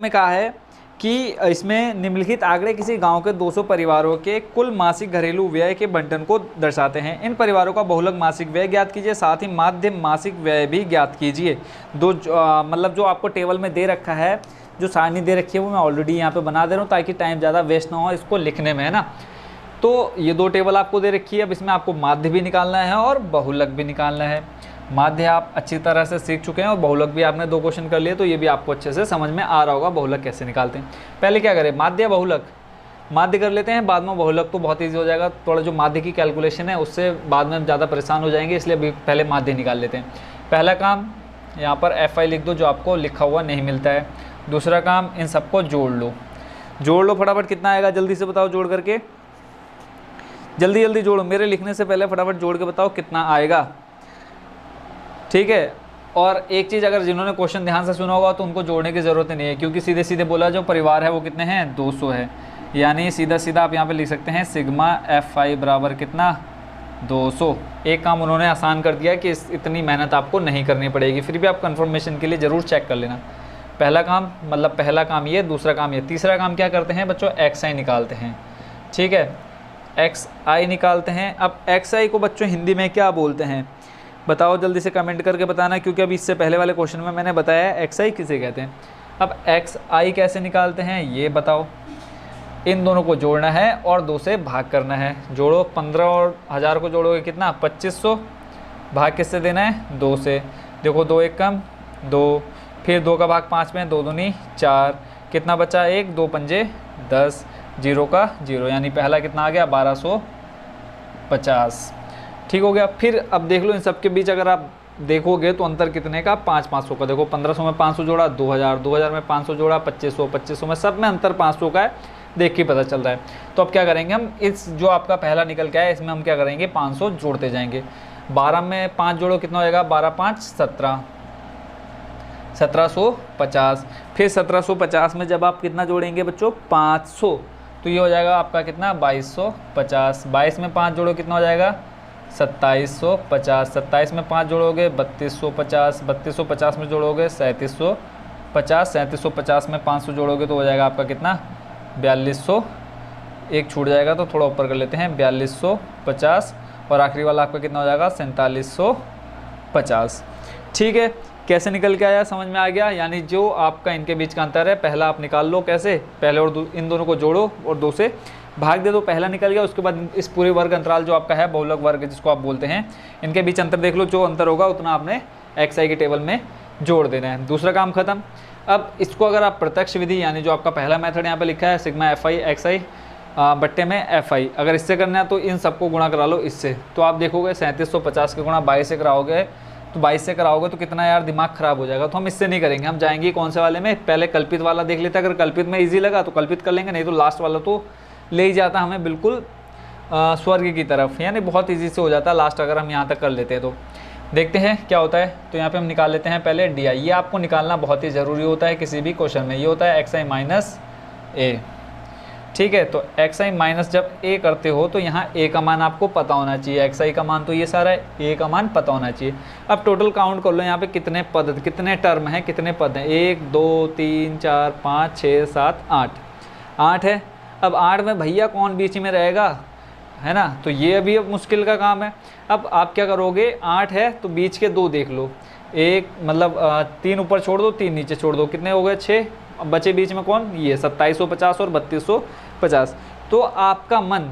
में कहा है कि इसमें निम्नलिखित आंकड़े किसी गांव के 200 परिवारों के कुल मासिक घरेलू व्यय के बंटन को दर्शाते हैं। इन परिवारों का बहुलक मासिक व्यय ज्ञात कीजिए, साथ ही माध्य मासिक व्यय भी ज्ञात कीजिए। मतलब जो आपको टेबल में दे रखा है, जो सारणी दे रखी है वो मैं ऑलरेडी यहाँ पे बना दे रहा हूँ ताकि टाइम ज़्यादा वेस्ट ना हो इसको लिखने में, है ना। तो ये 2 टेबल आपको दे रखी है। अब इसमें आपको माध्य भी निकालना है और बहुलक भी निकालना है। माध्य आप अच्छी तरह से सीख चुके हैं और बहुलक भी आपने 2 क्वेश्चन कर लिए, तो ये भी आपको अच्छे से समझ में आ रहा होगा बहुलक कैसे निकालते हैं। पहले क्या करें, माध्य बहुलक, माध्य कर लेते हैं, बाद में बहुलक तो बहुत ईजी हो जाएगा। थोड़ा जो माध्य की कैलकुलेशन है उससे बाद में हम ज़्यादा परेशान हो जाएंगे, इसलिए अभी पहले माध्य निकाल लेते हैं। पहला काम यहाँ पर FI लिख दो जो आपको लिखा हुआ नहीं मिलता है। दूसरा काम, इन सबको जोड़ लो फटाफट। कितना आएगा जल्दी से बताओ, जोड़ करके जल्दी जल्दी जोड़ो, मेरे लिखने से पहले फटाफट जोड़ के बताओ कितना आएगा, ठीक है। और एक चीज़, अगर जिन्होंने क्वेश्चन ध्यान से सुना होगा तो उनको जोड़ने की ज़रूरत नहीं है, क्योंकि सीधे सीधे बोला जो परिवार है वो कितने हैं, 200 है। यानी सीधा सीधा आप यहाँ पे लिख सकते हैं सिग्मा FI बराबर कितना, 200। एक काम उन्होंने आसान कर दिया कि इतनी मेहनत आपको नहीं करनी पड़ेगी, फिर भी आप कंफर्मेशन के लिए ज़रूर चेक कर लेना। पहला काम, मतलब पहला काम ये, दूसरा काम ये, तीसरा काम क्या करते हैं बच्चों, XI निकालते हैं, ठीक है। XI निकालते हैं। अब XI को बच्चों हिंदी में क्या बोलते हैं बताओ, जल्दी से कमेंट करके बताना, क्योंकि अभी इससे पहले वाले क्वेश्चन में मैंने बताया XI किसे कहते हैं। अब XI कैसे निकालते हैं ये बताओ। इन दोनों को जोड़ना है और 2 से भाग करना है। जोड़ो, 15 और 1000 को जोड़ोगे कितना, 2500। भाग किससे देना है, 2 से। देखो 2 एक कम 2, फिर 2 का भाग 5 में, 2 दूनी 4, कितना बचा 1, 2 पंजे 10, 0 का 0, यानी पहला कितना आ गया, 1250, ठीक हो गया। फिर अब देख लो इन सब के बीच अगर आप देखोगे तो अंतर कितने का, 500 का। देखो 1500 में 500 जोड़ा, 2000, 2000 में 500 जोड़ा, 2500, 2500 में, सब में अंतर 500 का है, देख के पता चल रहा है। तो अब क्या करेंगे हम, इस जो आपका पहला निकल के आया इसमें हम क्या करेंगे, 500 जोड़ते जाएंगे। 12 में 5 जोड़ो कितना हो जाएगा, 12 5 17, 1750। फिर 1750 में जब आप कितना जोड़ेंगे बच्चों, 500, तो ये हो जाएगा आपका कितना, 2250। 22 में 5 जोड़ो कितना हो जाएगा, 2750। 27 में 5 जोड़ोगे 3250। 3250 में जोड़ोगे 3750। 3750 में 500 जोड़ोगे तो हो जाएगा आपका कितना, 4200। एक छूट जाएगा तो थोड़ा ऊपर कर लेते हैं, 4250। और आखिरी वाला आपका कितना हो जाएगा, 4750। ठीक है, कैसे निकल के आया, समझ में आ गया। यानी जो आपका इनके बीच का अंतर है, पहला आप निकाल लो कैसे, पहले और इन दोनों को जोड़ो और 2 से भाग दे दो, पहला निकल गया। उसके बाद इस पूरे वर्ग अंतराल जो आपका है, बहुलक वर्ग जिसको आप बोलते हैं, इनके बीच अंतर देख लो, जो अंतर होगा उतना आपने XI के टेबल में जोड़ देना है। दूसरा काम खत्म। अब इसको अगर आप प्रत्यक्ष विधि, यानी जो आपका पहला मेथड यहाँ पे लिखा है सिग्मा FI XI बट्टे में FI, अगर इससे करना है तो इन सबको गुणा करा लो इससे, तो आप देखोगे 3750 के गुणा 22 से कराओगे, तो 22 से कराओगे तो कितना यार दिमाग खराब हो जाएगा। तो हम इससे नहीं करेंगे, हम जाएंगे कौन से वाले में, पहले कल्पित वाला देख लेते हैं। अगर कल्पित में ईजी लगा तो कल्पित कर लेंगे, नहीं तो लास्ट वाला तो ले ही जाता हमें बिल्कुल स्वर्ग की तरफ, यानी बहुत ईजी से हो जाता है लास्ट, अगर हम यहाँ तक कर लेते हैं तो। देखते हैं क्या होता है। तो यहाँ पे हम निकाल लेते हैं पहले DI, ये आपको निकालना बहुत ही ज़रूरी होता है किसी भी क्वेश्चन में। ये होता है XI माइनस A, ठीक है। तो XI माइनस जब A करते हो तो यहाँ A का मान आपको पता होना चाहिए, XI का मान तो ये सारा है, A का मान पता होना चाहिए। अब टोटल काउंट कर लो यहाँ पे कितने पद, कितने टर्म हैं, कितने पद हैं, 1 2 3 4 5 6 7 8, 8 है। अब 8 में भैया कौन बीच में रहेगा, है ना, तो ये अभी अब मुश्किल का काम है। अब आप क्या करोगे, 8 है तो बीच के 2 देख लो, एक मतलब 3 ऊपर छोड़ दो, 3 नीचे छोड़ दो, कितने हो गए 6। अब बचे बीच में कौन, ये 2750 और 3250। तो आपका मन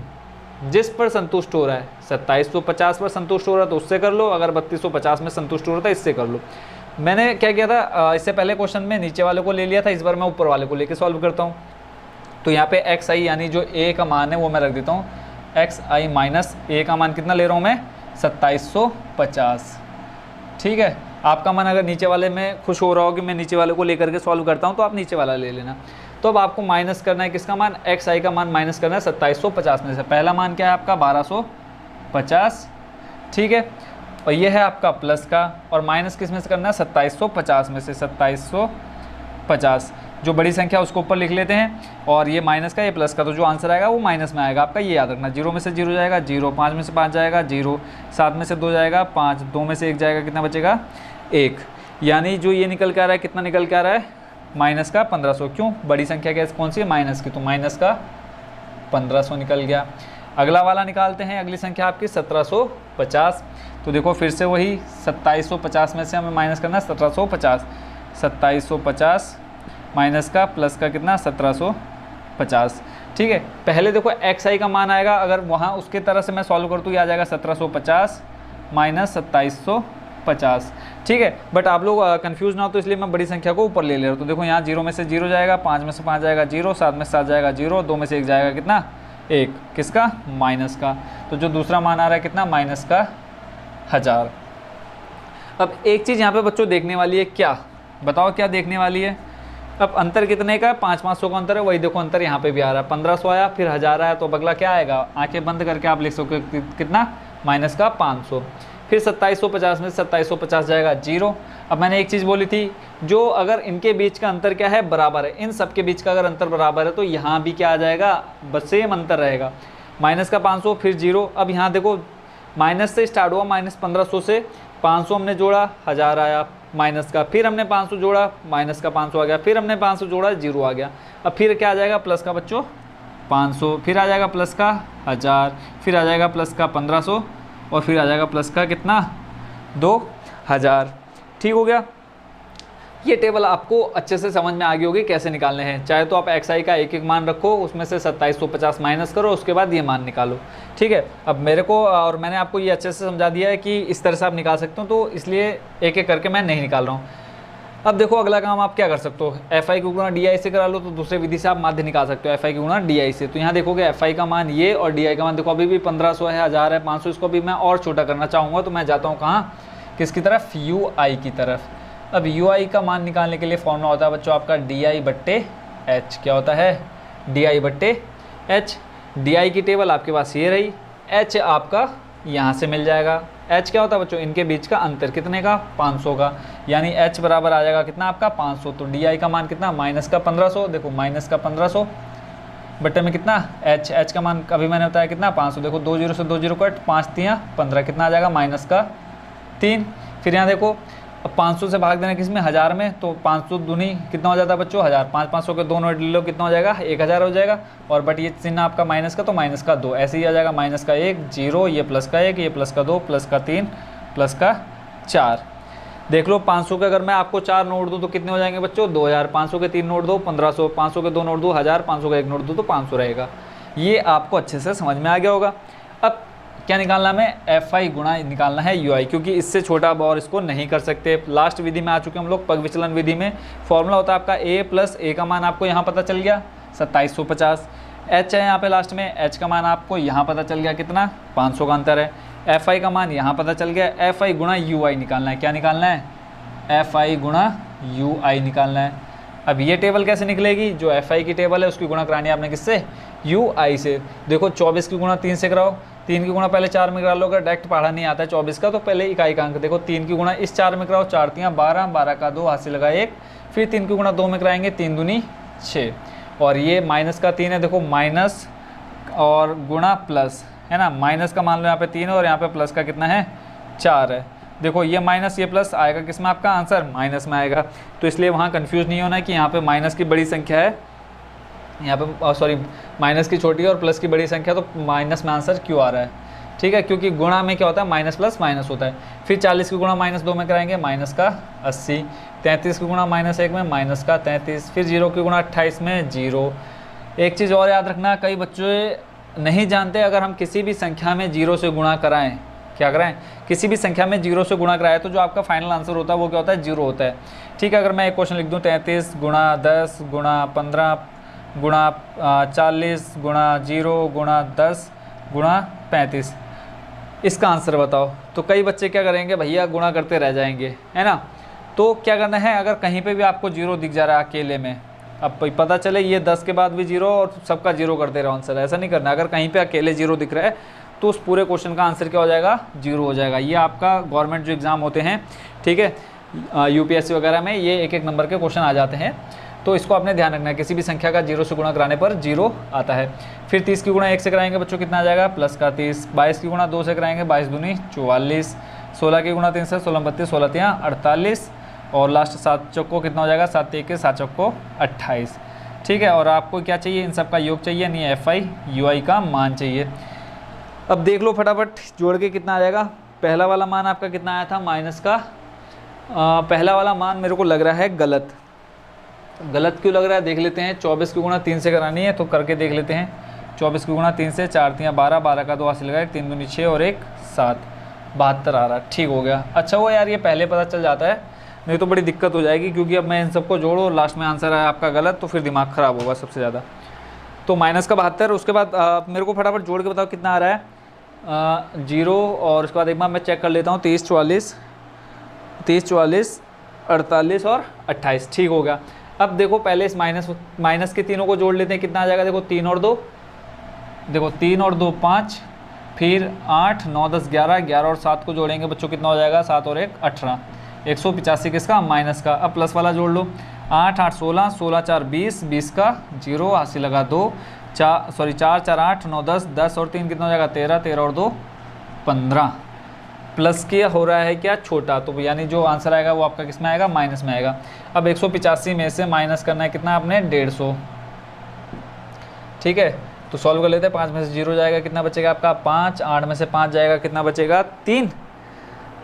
जिस पर संतुष्ट हो रहा है, 2750 पर संतुष्ट हो रहा है तो उससे कर लो, अगर 3250 में संतुष्ट हो रहा था इससे कर लो। मैंने क्या किया था, इससे पहले क्वेश्चन में नीचे वाले को ले लिया था, इस बार मैं ऊपर वाले को लेके सॉल्व करता हूँ। तो यहाँ पे XI यानी जो A का मान है वो मैं रख देता हूँ, XI माइनस A का मान कितना ले रहा हूँ मैं, 2750, ठीक है। आपका मन अगर नीचे वाले में खुश हो रहा हो कि मैं नीचे वाले को लेकर के सॉल्व करता हूँ, तो आप नीचे वाला ले लेना। तो अब आपको माइनस करना है किसका मान, XI का मान माइनस करना है 2750 में से। पहला मान क्या है आपका, 1250, ठीक है। और ये है आपका प्लस का, और माइनस किस में से करना है, 2750 में से। 2750 जो बड़ी संख्या उसको ऊपर लिख लेते हैं, और ये माइनस का, ये प्लस का, तो जो आंसर आएगा वो माइनस में आएगा आपका, ये याद रखना। 0 में से 0 जाएगा 0, 5 में से 5 जाएगा 0, 7 में से 2 जाएगा 5, 2 में से 1 जाएगा, कितना बचेगा 1। यानी जो ये निकल के आ रहा है, कितना निकल के आ रहा है, माइनस का 1500, क्यों बड़ी संख्या कैसे कौन सी है माइनस की, तो माइनस का 1500 निकल गया। अगला वाला निकालते हैं, अगली संख्या आपकी 1750। तो देखो फिर से वही 2750 में से हमें माइनस करना है 1750, 2750 माइनस का प्लस का कितना 1750। ठीक है, पहले देखो एक्स आई का मान आएगा, अगर वहाँ उसके तरह से मैं सॉल्व कर दूँ ये आ जाएगा 1750 माइनस 2750। ठीक है, बट आप लोग कंफ्यूज ना हो तो इसलिए मैं बड़ी संख्या को ऊपर ले रहा हूँ। तो देखो यहाँ 0 में से 0 जाएगा, 5 में से 5 जाएगा 0, 7 में से 7 जाएगा 0, 2 में से 1 जाएगा कितना 1, किसका माइनस का। तो जो दूसरा मान आ रहा है कितना माइनस का 1000। अब एक चीज़ यहाँ पे बच्चों देखने वाली है, क्या बताओ क्या देखने वाली है। अब अंतर कितने का है, 500 का अंतर है, वही देखो अंतर यहाँ पे भी आ रहा है, 1500 आया फिर 1000 आया, तो अगला क्या आएगा, आंखें बंद करके आप लिख सकते हो कितना माइनस का 500। फिर 2750 में 2750 जाएगा 0। अब मैंने एक चीज़ बोली थी, जो अगर इनके बीच का अंतर क्या है बराबर है, इन सब के बीच का अगर अंतर बराबर है तो यहाँ भी क्या आ जाएगा, बस सेम अंतर रहेगा, माइनस का 500 फिर 0। अब यहाँ देखो माइनस से स्टार्ट हुआ, माइनस 1500 से 500 हमने जोड़ा 1000 आया माइनस का, फिर हमने 500 जोड़ा माइनस का 500 आ गया, फिर हमने 500 जोड़ा 0 आ गया। अब फिर क्या आ जाएगा प्लस का बच्चों 500, फिर आ जाएगा प्लस का 1000, फिर आ जाएगा प्लस का 1500 और फिर आ जाएगा प्लस का कितना 2000। ठीक हो गया, ये टेबल आपको अच्छे से समझ में आ गई होगी कैसे निकालने हैं। चाहे तो आप एक्स आई का एक एक मान रखो, उसमें से 2750 माइनस करो, उसके बाद ये मान निकालो। ठीक है, अब मेरे को और मैंने आपको ये अच्छे से समझा दिया है कि इस तरह से आप निकाल सकते हो, तो इसलिए एक एक करके मैं नहीं निकाल रहा हूँ। अब देखो अगला काम आप क्या कर सकते हो, एफ आई की गुणा डी आई से करा लो, तो दूसरे विधि से आप माध्य निकाल सकते हो एफ आई की गुणा डी आई से। तो यहाँ देखोगे एफ आई का मान ये और डी आई का मान देखो अभी भी 1500 है, 1000 है, 500, इसको भी मैं और छोटा करना चाहूँगा, तो मैं जाता हूँ कहाँ, किसकी तरफ, यू आई की तरफ। अब यू आई का मान निकालने के लिए फॉर्मूला होता है बच्चों आपका डी आई बट्टे एच। क्या होता है, डी आई बट्टे एच। डी आई की टेबल आपके पास ये रही, एच आपका यहाँ से मिल जाएगा। एच क्या होता है बच्चों, इनके बीच का अंतर कितने का 500 का, यानी एच बराबर आ जाएगा कितना आपका 500। तो डी आई का मान कितना माइनस का 1500, देखो माइनस का 1500 बट्टे में कितना एच, एच का मान अभी मैंने बताया कितना 500, देखो 2 0 से 2 0 कट, 5 3 15, कितना आ जाएगा माइनस का 3। फिर यहाँ देखो अब 500 से भाग देना किस में 1000 में, तो 500 दूनी कितना हो जाता है बच्चों 1000, 500 के 2 नोट ले लो कितना हो जाएगा 1000 हो जाएगा, और बट ये चिन्ह आपका माइनस का तो माइनस का 2, ऐसे ही आ जाएगा माइनस का 1 0, ये प्लस का 1, ये प्लस का 2, प्लस का 3, प्लस का 4। देख लो 500 के अगर मैं आपको 4 नोट दूँ तो कितने हो जाएंगे बच्चों 2000, 500 के 3 नोट दो 1500, 500 के 2 नोट दो 1000, 500 का 1 नोट दो तो 500 रहेगा। ये आपको अच्छे से समझ में आ गया होगा। अब क्या निकालना हमें, एफ आई गुणा निकालना है यू आई, क्योंकि इससे छोटा अब और इसको नहीं कर सकते। लास्ट विधि में आ चुके हम लोग, पग विचलन विधि में फॉर्मूला होता है आपका ए प्लस ए का मान आपको यहाँ पता चल गया 2750, एच है यहाँ पे लास्ट में, एच का मान आपको यहाँ पता चल गया कितना 500 का अंतर है, एफ आई का मान यहाँ पता चल गया, एफ आई गुणा यू आई निकालना है। क्या निकालना है, एफ आई गुणा यू आई निकालना है। अब ये टेबल कैसे निकलेगी, जो एफ आई की टेबल है उसकी गुणा करानी है आपने किससे, यू आई से। देखो 24 की गुणा 3 से कराओ, 3 की गुणा पहले 4 में करा लो, अगर डायरेक्ट पढ़ा नहीं आता है 24 का तो पहले इकाई का अंक देखो 3 की गुणा इस 4 में कराओ, 4 3 12, 12 का 2 हाथ से लगा 1, फिर 3 की गुणा 2 में कराएंगे 3 दूनी 6, और ये माइनस का 3 है, देखो माइनस और गुणा प्लस है ना, माइनस का मान लो यहाँ पे 3 है और यहाँ पे प्लस का कितना है 4 है। देखो ये माइनस ये प्लस आएगा किस में, आपका आंसर माइनस में आएगा, तो इसलिए वहाँ कंफ्यूज नहीं होना है कि यहाँ पे माइनस की बड़ी संख्या है, यहाँ पे सॉरी माइनस की छोटी है और प्लस की बड़ी संख्या, तो माइनस में आंसर क्यों आ रहा है। ठीक है, क्योंकि गुणा में क्या होता है माइनस प्लस माइनस होता है। फिर 40 की गुणा माइनस 2 में कराएंगे माइनस का 80, 33 की गुणा माइनस 1 में माइनस का 33, फिर 0 की गुणा 28 में 0। एक चीज़ और याद रखना, कई बच्चे नहीं जानते, अगर हम किसी भी संख्या में 0 से गुणा कराएँ, क्या कराएं, किसी भी संख्या में 0 से गुणा कराए तो जो आपका फाइनल आंसर होता है वो क्या होता है 0 होता है। ठीक है, अगर मैं एक क्वेश्चन लिख दूं 33 गुणा 10 गुणा 15 गुणा 40 गुणा 0 गुणा 10 गुणा 35, इसका आंसर बताओ, तो कई बच्चे क्या करेंगे भैया गुणा करते रह जाएंगे, है ना। तो क्या करना है, अगर कहीं पे भी आपको 0 दिख जा रहा है अकेले में, अब पता चले ये 10 के बाद भी 0 और सबका 0 करते रहो आंसर, ऐसा नहीं करना। अगर कहीं पे अकेले 0 दिख रहा है तो उस पूरे क्वेश्चन का आंसर क्या हो जाएगा 0 हो जाएगा। ये आपका गवर्नमेंट जो एग्ज़ाम होते हैं, ठीक है, यूपीएससी वगैरह में ये एक एक नंबर के क्वेश्चन आ जाते हैं, तो इसको आपने ध्यान रखना है, किसी भी संख्या का 0 से गुणा कराने पर 0 आता है। फिर 30 की गुणा 1 से कराएंगे बच्चों कितना आ जाएगा प्लस का 30, 22 की गुणा 2 से कराएंगे 22 दूनी 44, 16 की गुणा 3 से 16 32 16 3 48, और लास्ट 7 चौको कितना हो जाएगा, 7 1 7 चौको 28। ठीक है, और आपको क्या चाहिए, इन सब का योग चाहिए, नहीं FI UI का मान चाहिए। अब देख लो फटाफट जोड़ के कितना आ जाएगा। पहला वाला मान आपका कितना आया था माइनस का, पहला वाला मान मेरे को लग रहा है गलत। गलत क्यों लग रहा है देख लेते हैं। 24 की गुणा 3 से करानी है तो करके देख लेते हैं। 24 की गुणा 3 से 4 3 12, 12 का 2 हासिल लगाए, 3 दूनी 6 और 1 7, 72 आ रहा। ठीक हो गया। अच्छा वो यार ये पहले पता चल जाता है, नहीं तो बड़ी दिक्कत हो जाएगी, क्योंकि अब मैं इन सबको जोड़ो और लास्ट में आंसर आया आपका गलत तो फिर दिमाग ख़राब होगा सबसे ज़्यादा। तो माइनस का 72, उसके बाद मेरे को फटाफट जोड़ के बताओ कितना आ रहा है। 0 और उसके बाद एक बार मैं चेक कर लेता हूँ। 30 44 48 और 28। ठीक हो गया। अब देखो पहले इस माइनस के तीनों को जोड़ लेते हैं, कितना आ जाएगा। देखो 3 और 2, देखो 3 और 2 5, फिर 8 9 10 11, 11 और 7 को जोड़ेंगे बच्चों कितना हो जाएगा, 7 और 1 18, 185 किसका, माइनस का। अब प्लस वाला जोड़ लो, 8 8 16, 16 4 20, 20 का 0 हासिल लगा 2, 4 4 8 9 10, 10 और 3 कितना हो जाएगा, 13, 13 और 2 15। प्लस के हो रहा है क्या, छोटा, तो यानी जो आंसर आएगा वो आपका किस में आएगा, माइनस में आएगा। अब 185 में से माइनस करना है कितना आपने, 150। ठीक है, तो सॉल्व कर लेते हैं। 5 में से 0 जाएगा, कितना बचेगा आपका 5, 8 में से 5 जाएगा, कितना बचेगा 3।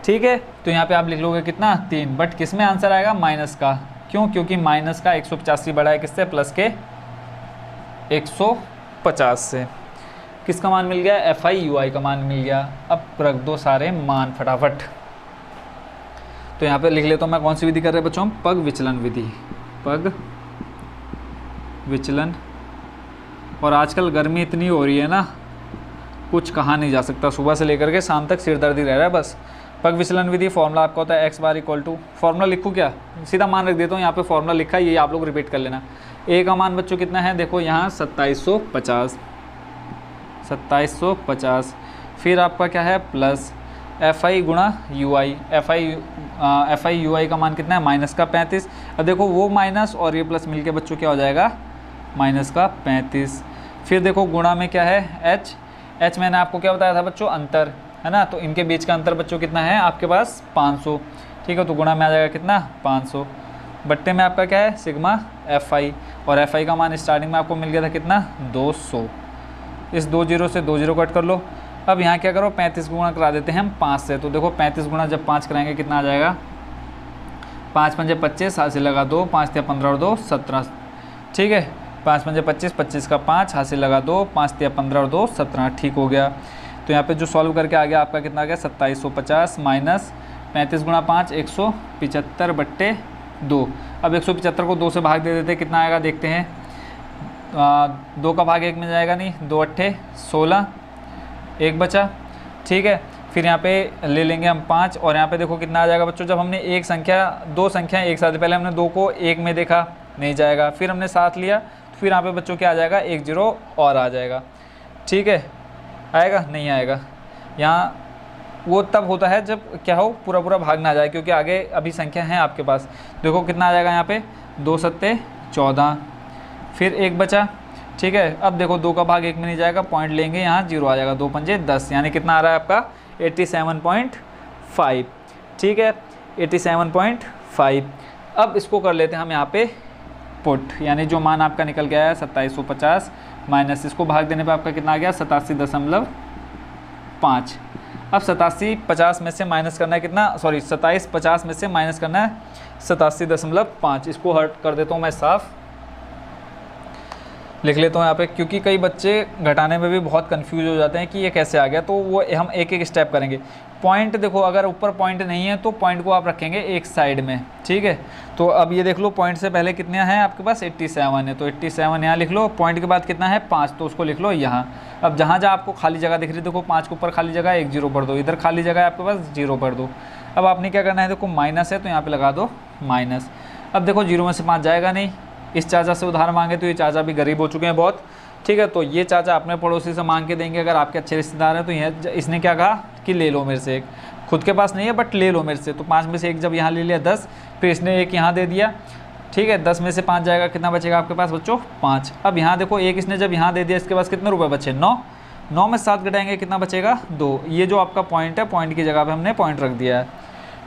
ठीक है, तो यहाँ पे आप लिख लोगे कितना 3, बट किस में आंसर आएगा, माइनस का। क्यों, क्योंकि माइनस का 185 बड़ा है किससे, प्लस के 150 से। किसका मान मिल गया, FI UI का मान मिल गया। अब रख दो सारे मान फटाफट। तो यहाँ पे लिख लेता हूँ मैं, कौन सी विधि कर रहे हैं बच्चों, पग विचलन विधि, पग विचलन। और आजकल गर्मी इतनी हो रही है ना, कुछ कहा नहीं जा सकता, सुबह से लेकर के शाम तक सिरदर्दी रह रहा है बस। पग विचलन विधि फॉर्मूला आपका होता है x बार इक्वल टू, फॉर्मूला लिखूँ क्या, सीधा मान रख देता हूँ, यहाँ पे फॉर्मूला लिखा है, ये आप लोग रिपीट कर लेना। a का मान बच्चों कितना है, देखो यहाँ 2750, 2750। फिर आपका क्या है, प्लस FI गुणा UI, FI UI का मान कितना है, माइनस का 35। अब देखो वो माइनस और ये प्लस मिलके बच्चों क्या हो जाएगा, माइनस का 35। फिर देखो गुणा में क्या है, H मैंने आपको क्या बताया था बच्चों, अंतर है ना, तो इनके बीच का अंतर बच्चों कितना है आपके पास, 500। ठीक है, तो गुणा में आ जाएगा कितना, 500। बट्टे में आपका क्या है, सिग्मा FI, और FI का मान स्टार्टिंग में आपको मिल गया था कितना, 200। इस 2 0 से 2 0 कट कर लो। अब यहाँ क्या करो, 35 गुणा करा देते हैं हम 5 से। तो देखो 35 गुणा जब 5 कराएंगे कितना आ जाएगा, 5 पंजे 25, हासिल लगा 2, 5 या 15 और 2 17। ठीक है, 5 पंजे 25, 25 का 5, हासिल लगा 2, 5 या 15 और 2 17। ठीक हो गया। तो यहाँ पे जो सॉल्व करके आ गया आपका कितना आ गया, 2750 माइनस 35 गुणा 5, 175 बट्टे 2। अब 175 को 2 से भाग दे देते, कितना आएगा देखते हैं। 2 का भाग 1 में जाएगा नहीं, 2 अट्ठे 16, 1 बचा। ठीक है, फिर यहाँ पे ले लेंगे हम 5, और यहाँ पे देखो कितना आ जाएगा बच्चों, जब हमने दो संख्या एक साथ, पहले हमने 2 को 1 में देखा, नहीं जाएगा, फिर हमने 7 लिया, तो फिर यहाँ पे बच्चों क्या आ जाएगा, 1 0 और आ जाएगा। ठीक है, आएगा, नहीं आएगा। यहाँ वो तब होता है जब क्या हो, पूरा पूरा भाग ना जाए, क्योंकि आगे अभी संख्या है आपके पास। देखो कितना आ जाएगा यहाँ पे, 2 सत्ते 14, फिर 1 बचा। ठीक है, अब देखो 2 का भाग 1 में नहीं जाएगा, पॉइंट लेंगे, यहाँ 0 आ जाएगा, 2 पंजे 10, यानी कितना आ रहा है आपका 87.5। ठीक है, 87.5। अब इसको कर लेते हैं हम यहाँ पे पुट, यानी जो मान आपका निकल गया है 2750 माइनस इसको भाग देने पे आपका कितना आ गया, 87.5। अब 8750 में से माइनस करना है कितना, 2750 में से माइनस करना है 87.5। इसको हट कर देता हूँ मैं, साफ लिख लेता हूँ यहाँ पे, क्योंकि कई बच्चे घटाने में भी बहुत कंफ्यूज हो जाते हैं कि ये कैसे आ गया। तो वो हम एक एक स्टेप करेंगे। पॉइंट देखो, अगर ऊपर पॉइंट नहीं है तो पॉइंट को आप रखेंगे एक साइड में। ठीक है, तो अब ये देख लो, पॉइंट से पहले कितने हैं आपके पास, 87 है, तो 87 यहाँ लिख लो। पॉइंट के बाद कितना है, 5, तो उसको लिख लो यहाँ। अब जहाँ जहाँ आपको खाली जगह दिख रही है, देखो 5 के ऊपर खाली जगह, 1 0 भर दो, इधर खाली जगह है आपके पास, 0 भर दो। अब आपने क्या करना है, देखो माइनस है तो यहाँ पर लगा दो माइनस। अब देखो 0 में से 5 जाएगा नहीं, इस चाचा से उधार मांगे तो ये चाचा भी गरीब हो चुके हैं बहुत। ठीक है, तो ये चाचा अपने पड़ोसी से मांग के देंगे, अगर आपके अच्छे रिश्तेदार हैं तो यह इसने क्या कहा कि ले लो मेरे से एक, खुद के पास नहीं है बट ले लो मेरे से। तो 5 में से 1 जब यहाँ ले लिया 10, फिर इसने 1 यहाँ दे दिया। ठीक है, 10 में से 5 जाएगा, कितना बचेगा आपके पास बच्चों, 5। अब यहाँ देखो 1 इसने जब यहाँ दे दिया, इसके पास कितने रुपये बचे, 9। 9 में 7 घटाएंगे, कितना बचेगा, 2। ये जो आपका पॉइंट है, पॉइंट की जगह पर हमने पॉइंट रख दिया है।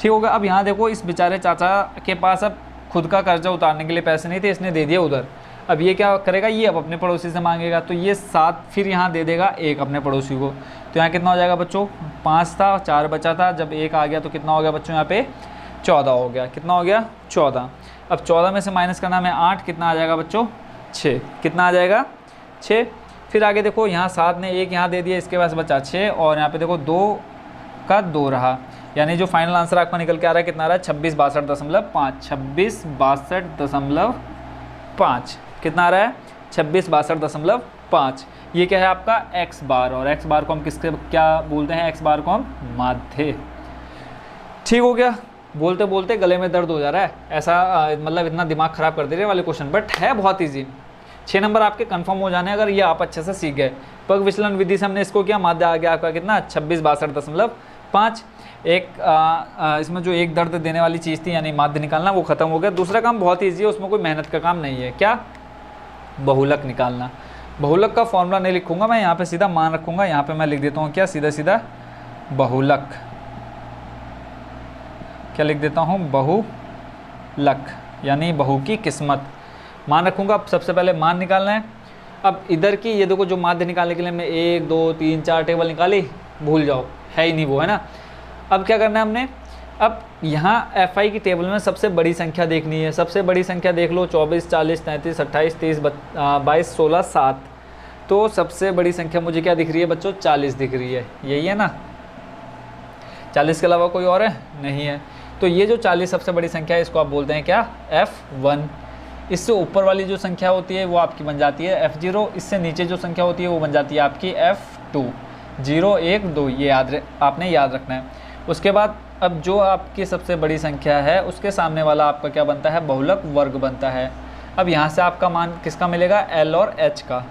ठीक होगा। अब यहाँ देखो इस बेचारे चाचा के पास अब खुद का कर्जा उतारने के लिए पैसे नहीं थे, इसने दे दिया उधर। अब ये क्या करेगा, ये अब अपने पड़ोसी से मांगेगा, तो ये 7 फिर यहाँ दे देगा 1 अपने पड़ोसी को। तो यहाँ कितना हो जाएगा बच्चों, 5 था, 4 बचा था, जब 1 आ गया तो कितना हो गया बच्चों, यहाँ पे 14 हो गया। कितना हो गया, 14। अब 14 में से माइनस करना है 8, कितना आ जाएगा बच्चों, 6। कितना आ जाएगा, 6। फिर आगे देखो यहाँ 7 ने 1 यहाँ दे दिया, इसके पास बचा 6, और यहाँ पे देखो 2 का 2 रहा, यानी जो फाइनल आंसर आपका निकल के आ रहा है कितना आ रहा है, 2662.5। 2662.5 कितना आ रहा है, 2662.5। ये क्या है आपका x बार, और x बार को हम किसके क्या बोलते हैं, x बार को हम माध्य। ठीक हो गया। बोलते बोलते गले में दर्द हो जा रहा है, ऐसा मतलब इतना दिमाग खराब कर दे रहे वाले क्वेश्चन, बट है बहुत ईजी। 6 नंबर आपके कंफर्म हो जाने अगर ये आप अच्छे से सीख गए। पग विचलन विधि से हमने इसको किया, माध्य आ गया आपका कितना, 2662.5। एक इसमें जो एक दर्द देने वाली चीज़ थी यानी माध्य निकालना, वो खत्म हो गया। दूसरा काम बहुत ईजी है, उसमें कोई मेहनत का काम नहीं है। क्या, बहुलक निकालना। बहुलक का फॉर्मूला नहीं लिखूंगा मैं, यहाँ पे सीधा मान रखूंगा, यहाँ पे मैं लिख देता हूँ क्या, सीधा सीधा बहुलक। क्या लिख देता हूँ, बहुलक, यानी बहू की किस्मत। मान रखूंगा। अब सबसे पहले मान निकालना है। अब इधर की ये देखो, जो माध्य निकालने के लिए मैं 1 2 3 4 टेबल निकाली, भूल जाओ, है ही नहीं वो, है ना। अब क्या करना है हमने, अब यहाँ FI की टेबल में सबसे बड़ी संख्या देखनी है। सबसे बड़ी संख्या देख लो, 24 40 33 28 30 22 16 7। तो सबसे बड़ी संख्या मुझे क्या दिख रही है बच्चों, 40 दिख रही है, यही है ना। 40 के अलावा कोई और है, नहीं है। तो ये जो 40 सबसे बड़ी संख्या है, इसको आप बोलते हैं क्या, F1। इससे ऊपर वाली जो संख्या होती है वो आपकी बन जाती है F0। इससे नीचे जो संख्या होती है वो बन जाती है आपकी F2। 0 1 2 ये आपने याद रखना है। उसके बाद अब जो आपकी सबसे बड़ी संख्या है उसके सामने वाला आपका क्या बनता है, बहुलक वर्ग बनता है। अब यहाँ से आपका मान किसका मिलेगा, L और H का।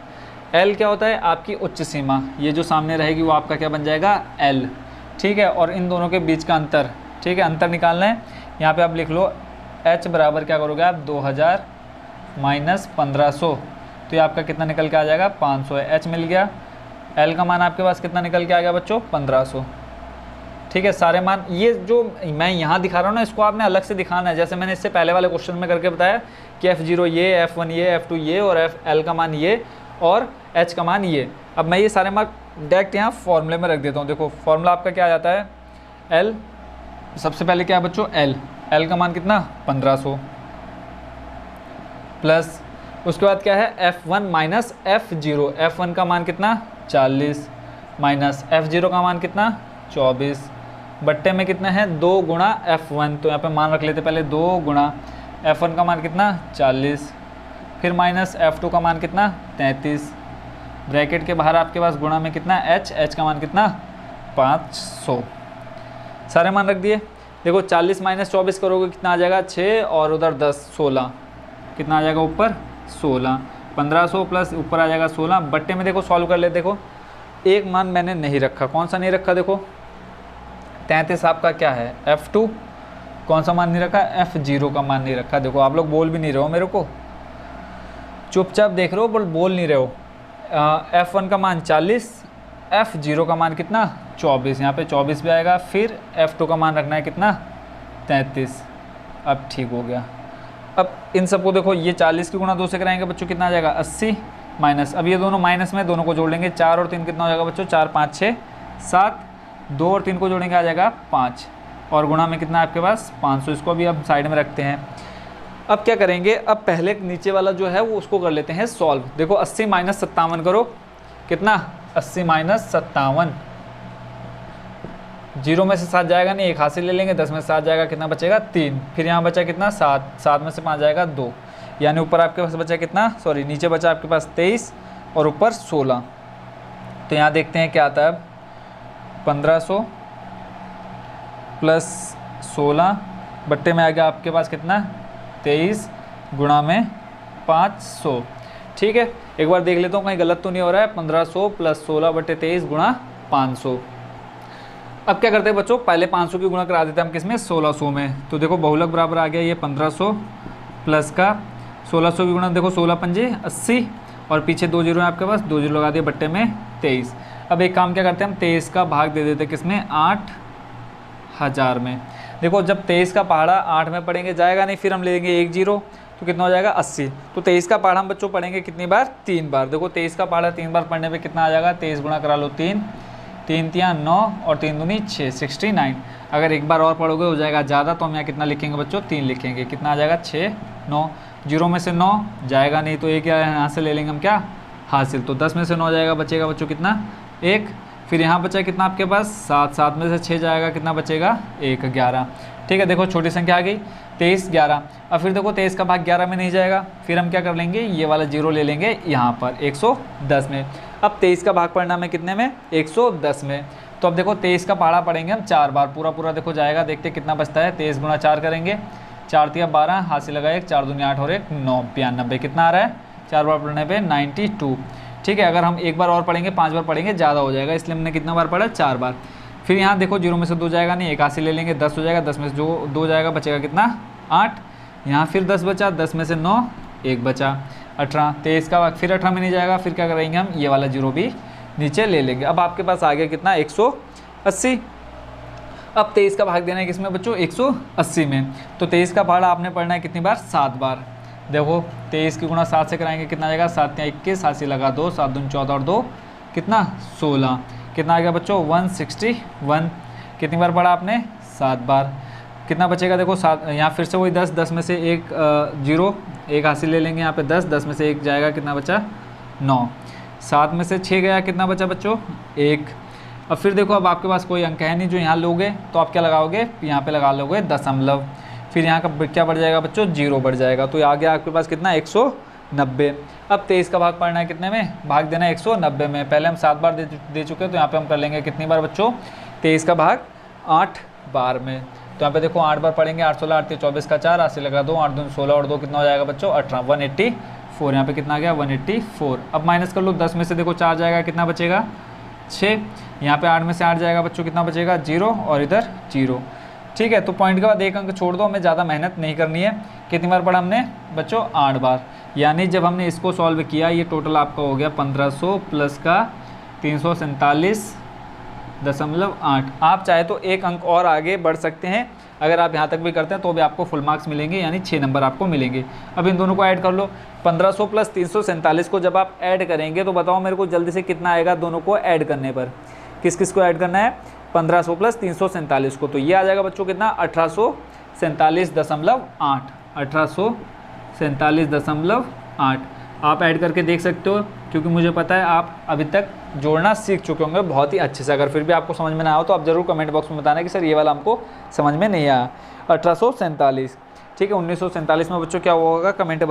L क्या होता है, आपकी उच्च सीमा। ये जो सामने रहेगी वो आपका क्या बन जाएगा, L। ठीक है, और इन दोनों के बीच का अंतर, ठीक है, अंतर निकालना है। यहाँ पे आप लिख लो H बराबर क्या करोगे आप, 2000 माइनस 1500। तो ये आपका कितना निकल के आ जाएगा, 500 है। H मिल गया। L का मान आपके पास कितना निकल के आ गया बच्चों, 1500। ठीक है, सारे मान ये जो मैं यहाँ दिखा रहा हूँ ना, इसको आपने अलग से दिखाना है। जैसे मैंने इससे पहले वाले क्वेश्चन में करके बताया कि F0 ये, F1 ये, F2 ये, और L का मान ये, और H का मान ये। अब मैं ये सारे मान डायरेक्ट यहाँ फॉर्मूले में रख देता हूँ। देखो फॉर्मूला आपका क्या आ जाता है, L, सबसे पहले क्या है बच्चों, L का मान कितना, 1500, प्लस उसके बाद क्या है, F1 माइनस F0। F1 का मान कितना, 40, माइनस F0 का मान कितना, 24, बट्टे में कितना है, 2 गुणा F1। तो यहाँ पे मान रख लेते पहले, 2 गुणा F1 का मान कितना, 40, फिर माइनस F2 का मान कितना, 33, ब्रैकेट के बाहर आपके पास गुणा में कितना, H का मान कितना, 500। सारे मान रख दिए। देखो 40 माइनस 24 करोगे कितना आ जाएगा, 6, और उधर 10 16, कितना आ जाएगा ऊपर, 16। 1500 प्लस ऊपर आ जाएगा 16, बट्टे में देखो सॉल्व कर ले। देखो एक मान मैंने नहीं रखा, कौन सा नहीं रखा, देखो 33 आपका क्या है, F2। कौन सा मान नहीं रखा, F0 का मान नहीं रखा। देखो आप लोग बोल भी नहीं रहे हो मेरे को, चुपचाप देख रहे हो, बोल नहीं रहे हो। F1 का मान 40, F0 का मान कितना, 24, यहाँ पे 24 भी आएगा। फिर F2 का मान रखना है कितना, 33। अब ठीक हो गया। अब इन सबको देखो, ये 40 की गुणा 2 से कराएंगे बच्चों, कितना आ जाएगा, 80, माइनस, अब ये दोनों माइनस में, दोनों को जोड़ लेंगे, 4 और 3 कितना हो जाएगा बच्चों, 4 5 6 7, 2 और 3 को जोड़ेंगे आ जाएगा 5, और गुणा में कितना आपके पास, 500। इसको अभी अब साइड में रखते हैं। अब क्या करेंगे, अब पहले नीचे वाला जो है वो उसको कर लेते हैं सॉल्व। देखो 80 माइनस 57 करो, कितना, 80 माइनस 57, 0 में से 7 जाएगा नहीं, 1 हासिल ले लेंगे, 10 में से 7 जाएगा, कितना बचेगा, 3। फिर यहाँ बचा कितना, 7, 7 में से 5 जाएगा 2, यानी ऊपर आपके पास बचा कितना, सॉरी नीचे बचा आपके पास 23 और ऊपर 16। तो यहाँ देखते हैं क्या आता है अब, 1500 प्लस 16 बट्टे में आ गया आपके पास कितना, 23 गुणा में 500। ठीक है, एक बार देख लेता हूँ कहीं गलत तो नहीं हो रहा है। 1500 प्लस 16 बट्टे 23 गुणा 500। अब क्या करते हैं बच्चों, पहले 500 की गुणा करा देते हैं हम किस में, 1600 में। तो देखो बहुलक बराबर आ गया ये 1500 प्लस का 1600 की गुणा, देखो 16 पंजे 80, और पीछे 2 जीरो है आपके पास, 2 जीरो लगा दिए, बट्टे में 23। अब एक काम क्या करते हैं हम, 23 का भाग दे देते हैं किस में, 8000 में। देखो जब 23 का पहाड़ा 8 में पढ़ेंगे जाएगा नहीं, फिर हम लेंगे 1 0 तो कितना हो जाएगा 80। तो 23 का पहाड़ा हम बच्चों पढ़ेंगे कितनी बार, 3 बार। देखो 23 का पहाड़ा 3 बार पढ़ने पे कितना आ जाएगा, 23 गुणा करा लो 3, 3 तियाँ 9 और 3 दूनी 6, 69। अगर एक बार और पढ़ोगे हो जाएगा ज़्यादा, तो हम यहाँ कितना लिखेंगे बच्चों, 3 लिखेंगे। कितना आ जाएगा 6 9, 0 में से 9 जाएगा नहीं तो एक यहाँ से ले लेंगे हम क्या, हासिल। तो 10 में से 9 जाएगा, बचेगा बच्चों कितना, 1। फिर यहाँ बचा कितना आपके पास 7, 7 में से 6 जाएगा, कितना बचेगा 1, 11। ठीक है, देखो छोटी संख्या आ गई 23 11। अब फिर देखो 23 का भाग 11 में नहीं जाएगा, फिर हम क्या कर लेंगे, ये वाला 0 ले लेंगे यहाँ पर 110 में। अब 23 का भाग पढ़ना में कितने में, 110 में। तो अब देखो 23 का पहाड़ा पढ़ेंगे हम 4 बार, पूरा पूरा देखो जाएगा, देखते कितना बचता है। 23 गुणा 4 करेंगे, 4 तिया 12, हासिल लगा 1, 4 दूनी 8 और 1 9, 92। कितना आ रहा है 4 बार पढ़ने पे 92। ठीक है, अगर हम एक बार और पढ़ेंगे 5 बार पढ़ेंगे ज़्यादा हो जाएगा, इसलिए हमने कितना बार पढ़ा, 4 बार। फिर यहाँ देखो 0 में से 2 जाएगा नहीं, 81 ले लेंगे, 10 हो जाएगा, 10 में से जो 2 जाएगा बचेगा कितना 8। यहाँ फिर 10 बचा, 10 में से 9 1 बचा 18। 23 का भाग फिर 18 में नहीं जाएगा, फिर क्या करेंगे हम, ये वाला 0 भी नीचे ले लेंगे। अब आपके पास आ गया कितना 180। अब 23 का भाग देना है किसमें बच्चों, 180 में। तो 23 का पहाड़ा आपने पढ़ना है कितनी बार, 7 बार। देखो 23 की गुणा 7 से कराएंगे, कितना आ जाएगा 7 या 21, हासिल लगा 2, 7 दूनी 14 और 2 कितना 16। कितना आ गया बच्चों 161। कितनी बार पढ़ा आपने, 7 बार। कितना बचेगा देखो 7, यहाँ फिर से वही 10, 10 में से 1 0 1 हासिल ले लेंगे यहाँ पे 10, 10 में से 1 जाएगा, कितना बचा 9। 7 में से 6 गया, कितना बचा बच्चों 1। अब फिर देखो अब आपके पास कोई अंक है नहीं जो यहाँ लोगे, तो आप क्या लगाओगे, यहाँ पे लगा लोगे दशमलव। फिर यहाँ का क्या बढ़ जाएगा बच्चों, 0 बढ़ जाएगा। तो आ गया आपके पास कितना 190। अब 23 का भाग पढ़ना है कितने में, भाग देना है 190 में। पहले हम 7 बार दे चुके हैं, तो यहाँ पे हम कर लेंगे कितनी बार बच्चों, 23 का भाग 8 बार में। तो यहाँ पे देखो 8 बार पढ़ेंगे, 8 16 8 24 का 4, हासिल लगा 2, 8 दूनी 16 और 2 कितना हो जाएगा बच्चों 18, 184। यहाँ पे कितना आ गया 184। अब माइनस कर लो, 10 में से देखो 4 जाएगा, कितना बचेगा 6। यहाँ पे 8 में से 8 जाएगा बच्चों, कितना बचेगा 0 और इधर 0। ठीक है, तो पॉइंट के बाद एक अंक छोड़ दो, हमें ज़्यादा मेहनत नहीं करनी है। कितनी बार पढ़ा हमने बच्चों, 8 बार। यानी जब हमने इसको सॉल्व किया, ये टोटल आपका हो गया 1500 प्लस का 347.8। आप चाहे तो एक अंक और आगे बढ़ सकते हैं, अगर आप यहाँ तक भी करते हैं तो भी आपको फुल मार्क्स मिलेंगे, यानी 6 नंबर आपको मिलेंगे। अब इन दोनों को ऐड कर लो, 1500 प्लस 347 को जब आप ऐड करेंगे तो बताओ मेरे को जल्दी से कितना आएगा दोनों को ऐड करने पर। किस किस को ऐड करना है, 1500 प्लस 347 को। तो ये आ जाएगा बच्चों कितना 1847.8, 1847.8। आप ऐड करके देख सकते हो, क्योंकि मुझे पता है आप अभी तक जोड़ना सीख चुके होंगे बहुत ही अच्छे से। अगर फिर भी आपको समझ में ना आया तो आप ज़रूर कमेंट बॉक्स में बताना कि सर ये वाला हमको समझ में नहीं आया। 1847, ठीक है। 1947 में बच्चों क्या हुआ होगा, कमेंट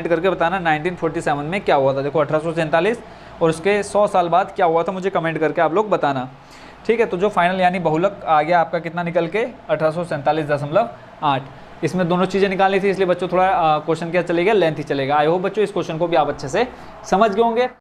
करके बताना 1947 में क्या हुआ था। देखो 1847 और उसके 100 साल बाद क्या हुआ था, मुझे कमेंट करके आप लोग बताना, ठीक है। तो जो फाइनल यानी बहुलक आ गया आपका कितना निकल के 1847.8। इसमें दोनों चीज़ें निकालनी थी, इसलिए बच्चों थोड़ा क्वेश्चन क्या चलेगा, लेंथ ही चलेगा। आई होप बच्चों इस क्वेश्चन को भी आप अच्छे से समझ गए होंगे।